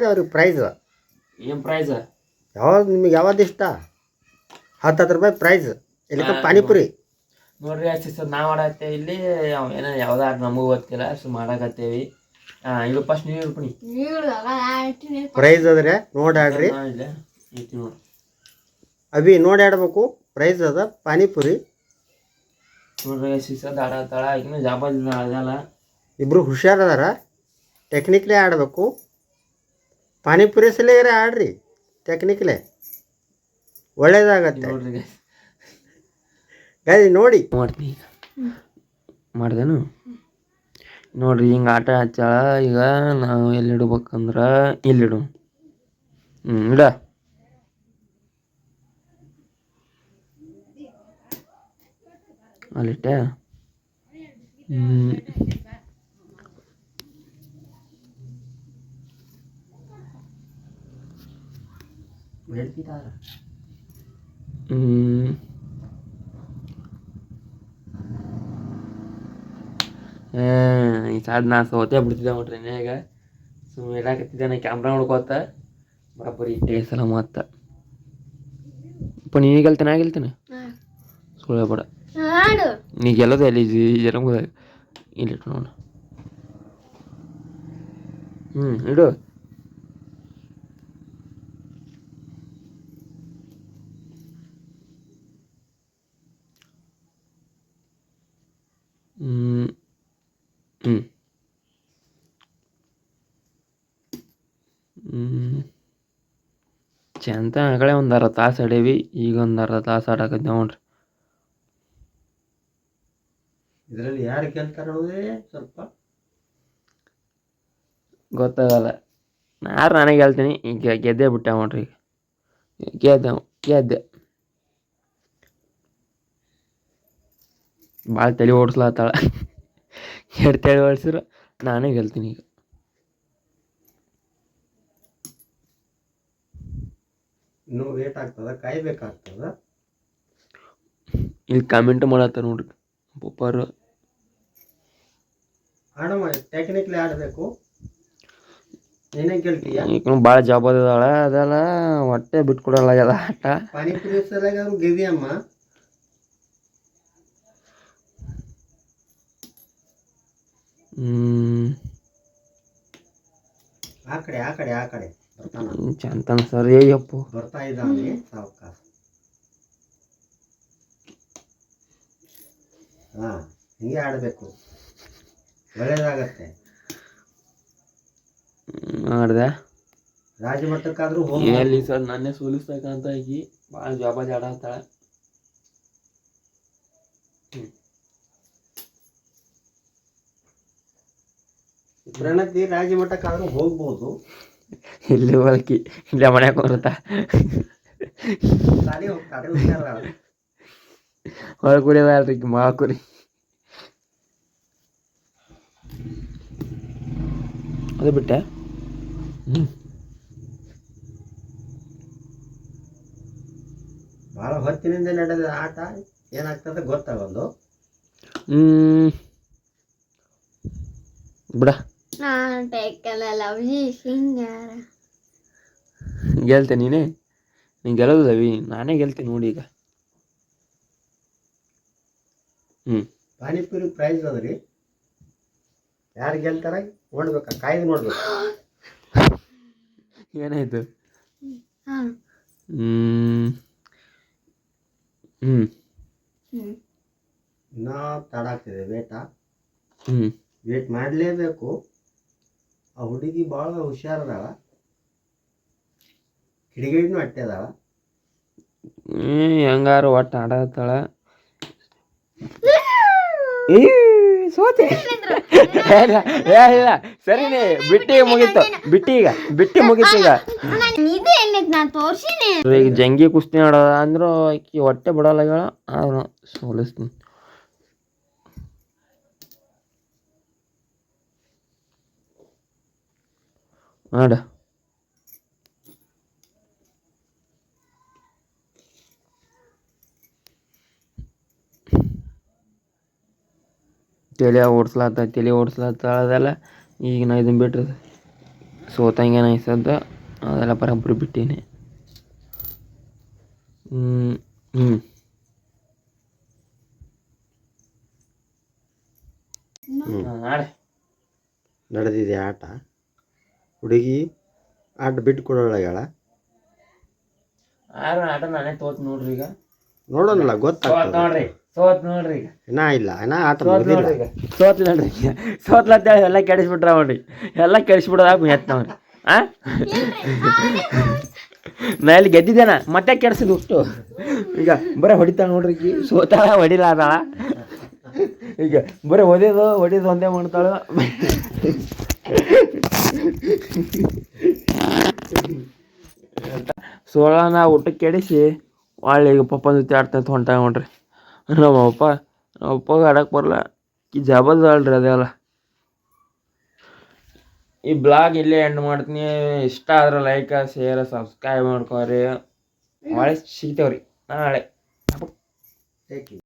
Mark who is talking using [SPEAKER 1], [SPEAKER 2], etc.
[SPEAKER 1] ಅವ್ರಿಗೆ ಪ್ರೈಸ್
[SPEAKER 2] ಏನು ಪ್ರೈಸ್?
[SPEAKER 1] ಯಾವ್ದು ನಿಮಗೆ ಯಾವ್ದು ಇಷ್ಟ? 10 ರೂಪಾಯಿ ಪ್ರೈಸ್. ಇಲ್ಲಿಕ ಪಾನಿಪುರಿ
[SPEAKER 2] ನೋಡ್ರಿ ಸಿಸ್ಟರ್, ನಾವು ಮಾಡತ್ತೇವೆ ಇಲ್ಲಿ. ಏನೋ ಯಾವ್ದಾರು ನಮಗೂ ಗೊತ್ತಿಲ್ಲ, ಸೊ ಮಾಡಾಕತ್ತೇವಿ. ಇದು ಫಸ್ಟ್ ನೀವು ಇರ್ಪಣಿ
[SPEAKER 1] ಪ್ರೈಸ್ ಅದ್ರೆ ನೋಡಾಡ್ರಿ ಅಭಿ ನೋಡಾಡ್ಬೇಕು. ಪ್ರೈಸ್ ಅದ ಪಾನಿಪುರಿ.
[SPEAKER 2] ನೋಡ್ರಿ ಸಿಸ್ಟರ್ ಆಡತ್ತಾಳ, ಇನ್ನೂ ಜಾಬಾದ ಆಗಲ್ಲ.
[SPEAKER 1] ಇಬ್ರು ಹುಷಾರದಾರ. ಟೆಕ್ನಿಕ್ಲೇ ಆಡಬೇಕು. ಪಾನಿಪುರಿ ಸಲಿಯರೆ ಆಡ್ರಿ, ಟೆಕ್ನಿಕ್ಲೇ ಒಳ್ಳೇದಾಗತ್ತೆ.
[SPEAKER 2] ನೋಡ್ರಿ
[SPEAKER 1] ಗಾಡಿ ನೋಡಿ
[SPEAKER 2] ಮಾಡ್ತೀನಿ. ಮಾಡ್ದೇನು? ನೋಡ್ರಿ ಹಿಂಗೆ ಆಟ ಹಚ್ಚಾಳ. ಈಗ ನಾವು ಎಲ್ಲಿ ಇಡ್ಬೇಕಂದ್ರೆ ಇಲ್ಲಿಡು. ಇಡ ಅಲ್ಲಿಟ್ಟೆ. ಈ ಸಾದ್ ನಾ ಸೋತೆ ಬಿಡ್ತಿದ್ದೆ ನೋಡ್ರಿ ಈಗ. ಸುಮ್ಮನೆ ಇಡಾಕತ್ತಿದ್ದೆ ನಾ ಕ್ಯಾಮ್ರಾ ನೋಡ್ಕೋತ. ಬರೀ ಇಟ್ಟೆ ಸಲ ಮತ್ತೆ ನೀ ಗೆಲ್ತೇನೆ ಆಗಿಲ್ತೇನೆ ಸುಳ್ಳ ಬೇಡ. ನೀ ಗೆಲ್ಲೋದು ಅಲ್ಲಿ ಜರಂಗ ಇಲ್ಲಿಟ್ಟು ನೋಡು. ಇಡು. ಚಂತ ಆಗಲೇ ಒಂದು ಅರ್ಧ ತಾಸು ಆಡೇವಿ. ಈಗ ಒಂದು ಅರ್ಧ ತಾಸು ಆಡಕತ್ತೆ ನೋಡ್ರಿ.
[SPEAKER 1] ಇದರಲ್ಲಿ ಯಾರು ಗೆಲ್ತಾರ ಅನ್ನೋದೇ ಸ್ವಲ್ಪ
[SPEAKER 2] ಗೊತ್ತಾಗಲ್ಲ. ನಾನೇ ಗೆಲ್ತೀನಿ. ಈಗ ಗೆದ್ದೇ ಬಿಟ್ಟೆ ನೋಡ್ರಿ. ಗೆದ್ದೆ ಭಾಳ ತಲೆ ಓಡಿಸ್ಲತ್ತಾಳ. ಎರಡು ತಲೆ ಓಡಿಸಿದ್ರು ನಾನೇ ಗೆಲ್ತೀನಿ ಈಗ.
[SPEAKER 1] ಇನ್ನೂ ವೇಟ್ ಆಗ್ತದ, ಕಾಯ್ಬೇಕಾಗ್ತದ.
[SPEAKER 2] ಇಲ್ಲಿ ಕಾಮೆಂಟ್ ಮಾಡತ್ತಾರ ನೋಡ್ರಿ ಪಪ್ಪಾರು.
[SPEAKER 1] ಆಡಮ್ಮ, ಟೆಕ್ನಿಕ್ಲಿ ಆಡಬೇಕು. ಏನೇ ಗೆಲ್ತೀಯ.
[SPEAKER 2] ಈಗ ಭಾಳ ಜವಾಬ್ದಾಳ ಅದೆಲ್ಲ ಹೊಟ್ಟೆ ಬಿಟ್ಕೊಡಲ್ಲ ಆಗ್ಯದ ಆಟ.
[SPEAKER 1] ಪಾನಿಪುರಿ ಸರಿಯಾಗಿ ಗೆದಿಯಮ್ಮ. ಆ ಕಡೆ
[SPEAKER 2] ಚಂತನ ಸರಿ ಅಪ್ಪು
[SPEAKER 1] ಬರ್ತಾ ಇದ್ದಾನೆ ಸಾವಕಾಶ. ಹಿಂಗೆ ಆಡಬೇಕು, ಒಳ್ಳೇದಾಗತ್ತೆ.
[SPEAKER 2] ಮಾಡಿದೆ
[SPEAKER 1] ರಾಜಮಟ್ಟಕ್ಕಾದ್ರೂ
[SPEAKER 2] ಎಲ್ಲಿ ಸರ್ ನನ್ನೇ ಸೋಲಿಸ್ತಕ್ಕಂತ ಈಗ ಭಾಳ ಜವಾಬಾರಿ ಆಡತ್ತಾಳ.
[SPEAKER 1] ಪ್ರಣತಿ ರಾಜಮಟ್ಟಕ್ಕಾದ್ರೂ ಹೋಗ್ಬೋದು.
[SPEAKER 2] ಇಲ್ಲಿ ಹೋಗಲ್ಕಿ ಇಲ್ಲ ಮನ್ಯಾಗ ಬರುತ್ತಾ ಹೊಳ ಕುಡಿಯಲ್ರಿ ಮಾಳ ಕುರಿ. ಅದು ಬಿಟ್ಟೆ.
[SPEAKER 1] ಬಹಳ ಹೊತ್ತಿನಿಂದ ನಡೆದ ಆಟ ಏನಾಗ್ತದೆ ಗೊತ್ತಾಗಲ್ಲ.
[SPEAKER 2] ಬಿಡ ಗೆಲ್ತೆ ನೀನೇ. ನೀನು ಗೆಲ್ಲೋದು ರವಿ, ನಾನೇ ಗೆಲ್ತೀನಿ ನೋಡಿ ಈಗ.
[SPEAKER 1] ಪಾನಿಪುರಿ ಪ್ರೈಸ್ ಅದ್ರಿ. ಯಾರು ಗೆಲ್ತಾರ ನೋಡ್ಬೇಕ, ಕಾಯ್ದು ನೋಡ್ಬೇಕು.
[SPEAKER 2] ಏನಾಯ್ತು?
[SPEAKER 1] ಇನ್ನೂ ತಡ ಆಗ್ತಿದೆ. ವೇಟ್ ಮಾಡಲೇಬೇಕು. ಆ ಹುಡುಗಿ ಭಾಳ ಹುಷಾರದಾಳ, ಕಿಡಿಗೇಡಿನೂ ಅಟ್ಟೆದಾಳ.
[SPEAKER 2] ಹೆಂಗಾರು ಒಟ್ಟು ಆಡತ್ತಾಳ. ಸೋತೆ ಇಲ್ಲ ಸರಿನೇ. ಬಿಟ್ಟಿ ಮುಗೀತು. ಬಿಟ್ಟಿ ಮುಗೀತು ಈಗ. ಈಗ ಜಂಗಿ ಕುಸ್ತಿ ಆಡೋದ ಅಂದ್ರು ಆಕಿ ಹೊಟ್ಟೆ ಬಿಡಲ್ಲ ಹೇಳ. ಅವ್ನು ಸೋಲಿಸ್ತೀನಿ. ಆಡ ತಲೆ ಓಡಿಸ್ಲಾತ್ತಾಳ ಅದೆಲ್ಲ. ಈಗ ನಾ ಇದನ್ನ ಬಿಟ್ರೆ ಸೋತಂಗೆ ಅನಿಸ್ತದ ಅದೆಲ್ಲ ಬರೋಬ್ಬರಿ ಬಿಟ್ಟೀನಿ. ನಾಳೆ
[SPEAKER 1] ನಡೆದಿದೆ ಆಟ. ಹುಡುಗಿ ಆಟ ಬಿಟ್ಟು ಕೊಡೋಳಗಳ
[SPEAKER 2] ಆಟ ನಾನೇ ತೋತ್ ನೋಡ್ರಿ. ಈಗ
[SPEAKER 1] ನೋಡೋಣಲ್ಲ ಗೊತ್ತಾಗ್ತದೆ.
[SPEAKER 2] ಸೋತ್ ನೋಡ್ರಿ ಈಗ
[SPEAKER 1] ಇಲ್ಲ ಆಟ ಮುಗಿದಿಲ್ಲ.
[SPEAKER 2] ಸೋತ್ ನೋಡ್ರಿ ಸೋತ್ಲತ್ತೇಳಿ ಎಲ್ಲ ಕೆಡಿಸ್ಬಿಟ್ರ ಅವ್ರಿ. ಎಲ್ಲ ಕೆಡಿಸ್ಬಿಡೋದಾಗ ಎತ್ತವ್ರಿ. ನಾ ಇಲ್ಲಿ ಗೆದ್ದಿದ್ದೇನ ಮತ್ತೆ ಕೆಡ್ಸಿದ್ ಅಷ್ಟು. ಈಗ ಬರೀ ಹೊಡಿತಾಳ ನೋಡ್ರಿ ಈಗ. ಸೋತಾಳ ಹೊಡಿಲ್ಲ ಅದಾಳ. ಈಗ ಬರೀ ಹೊಡಿಯೋದು ಒಂದೇ ಮಾಡ್ತಾಳ. ಸೋಳನ ಊಟಕ್ಕೆ ಕೆಡಿಸಿ ಒಳ್ಳೆ ಈಗ ಪಪ್ಪನ ಜೊತೆ ಆಡ್ತಂತ ಹೊಂಟ ನೋಡ್ರಿ. ನಮ್ಮಪ್ಪ ಆಡಕ್ಕೆ ಬರಲ್ಲ. ಈ ಜಬರ್ದ ಅಲ್ರಿ ಅದೆಲ್ಲ. ಈ ಬ್ಲಾಗ್ ಇಲ್ಲೇ ಎಂಡ್ ಮಾಡ್ತೀನಿ. ಇಷ್ಟ ಆದ್ರೆ ಲೈಕ್ ಶೇರ್ ಸಬ್ಸ್ಕ್ರೈಬ್ ಮಾಡ್ಕೊರಿ. ಒಳ್ಳೆ ಸಿಗ್ತೇವ್ರಿ ನಾಳೆ.